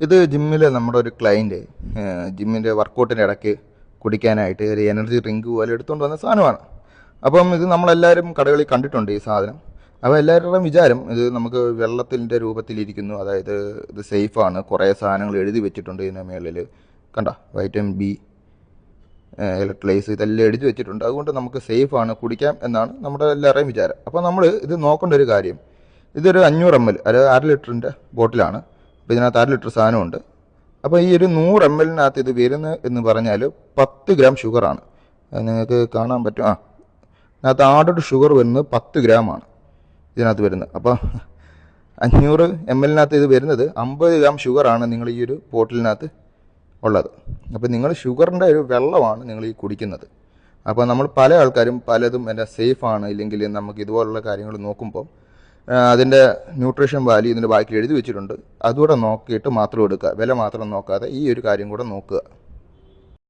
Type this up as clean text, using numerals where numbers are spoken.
ഇത് ജിമ്മിൽ നമ്മുടെ ഒരു ക്ലയൻറ്റ് ജിമ്മിൻ്റെ വർക്കൗട്ടിൻ്റെ ഇടയ്ക്ക് കുടിക്കാനായിട്ട് ഒരു എനർജി ഡ്രിങ്ക് പോലെ എടുത്തുകൊണ്ട് വന്ന സാധനമാണ്. അപ്പം ഇത് നമ്മളെല്ലാവരും കടകളിൽ കണ്ടിട്ടുണ്ട് ഈ സാധനം. അപ്പോൾ എല്ലാവരുടെയും വിചാരം ഇത് നമുക്ക് വെള്ളത്തിൻ്റെ രൂപത്തിലിരിക്കുന്നു, അതായത് ഇത് സേഫാണ്, കുറേ സാധനങ്ങൾ എഴുതി വെച്ചിട്ടുണ്ട് ഇതിൻ്റെ മേളിൽ. കണ്ട, വൈറ്റമിൻ ബി, ഇലക്ട്രോലൈസ്, ഇതെല്ലാം എഴുതി വെച്ചിട്ടുണ്ട്. അതുകൊണ്ട് നമുക്ക് സേഫാണ്, കുടിക്കാം എന്നാണ് നമ്മുടെ എല്ലാവരുടെയും വിചാരം. അപ്പോൾ നമ്മൾ ഇത് നോക്കേണ്ട ഒരു കാര്യം, ഇതൊരു 500 ml, അതായത് 1/2 ലിറ്ററിൻ്റെ ബോട്ടിലാണ്. അപ്പോൾ ഇതിനകത്ത് 1/2 ലിറ്റർ സാധനമുണ്ട്. അപ്പോൾ ഈ ഒരു 100 ml ഇത് വരുന്നത് എന്ന് പറഞ്ഞാൽ 10 ഗ്രാം ഷുഗറാണ്. അത് നിങ്ങൾക്ക് കാണാൻ പറ്റും. ഇതിനകത്ത് ആഡഡ് ഷുഗർ വരുന്നത് 10 ഗ്രാമാണ് ഇതിനകത്ത് വരുന്നത്. അപ്പോൾ 500 ml ഇത് വരുന്നത് 50 ഗ്രാം ഷുഗറാണ് നിങ്ങൾ ഈ ഒരു ബോട്ടിലിനകത്ത് ഉള്ളത്. അപ്പോൾ നിങ്ങൾ ഷുഗറിൻ്റെ ഒരു വെള്ളമാണ് നിങ്ങൾ ഈ കുടിക്കുന്നത്. അപ്പോൾ നമ്മൾ പല ആൾക്കാരും പലതും എൻ്റെ സേഫാണ്, ഇല്ലെങ്കിൽ നമുക്ക് ഇതുപോലുള്ള കാര്യങ്ങൾ നോക്കുമ്പോൾ അതിൻ്റെ ന്യൂട്രീഷൻ വാല്യൂ ഇതിൻ്റെ ബാക്കിൽ എഴുതി വെച്ചിട്ടുണ്ട്. അതുകൂടെ നോക്കിയിട്ട് മാത്രം എടുക്കുക, വില മാത്രം നോക്കാതെ ഈ ഒരു കാര്യം കൂടെ നോക്കുക.